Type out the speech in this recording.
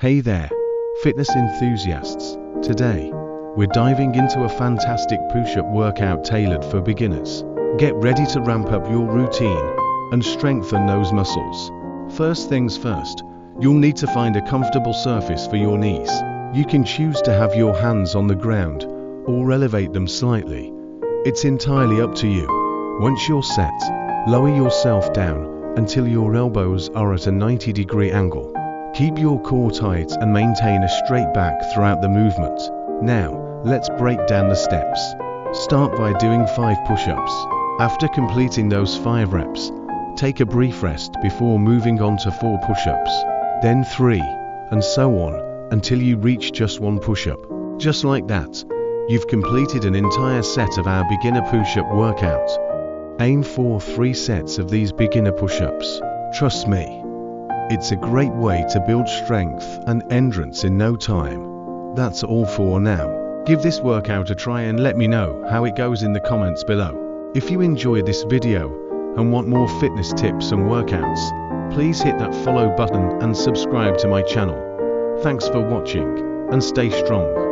Hey there, fitness enthusiasts. Today, we're diving into a fantastic push-up workout tailored for beginners. Get ready to ramp up your routine and strengthen those muscles. First things first, you'll need to find a comfortable surface for your knees. You can choose to have your hands on the ground or elevate them slightly. It's entirely up to you. Once you're set, lower yourself down until your elbows are at a 90-degree angle. Keep your core tight and maintain a straight back throughout the movement. Now, let's break down the steps. Start by doing 5 push-ups. After completing those 5 reps, take a brief rest before moving on to 4 push-ups, then 3, and so on, until you reach just 1 push-up. Just like that, you've completed an entire set of our beginner push-up workout. Aim for 3 sets of these beginner push-ups. Trust me, it's a great way to build strength and endurance in no time. That's all for now. Give this workout a try and let me know how it goes in the comments below. If you enjoyed this video and want more fitness tips and workouts, please hit that follow button and subscribe to my channel. Thanks for watching and stay strong.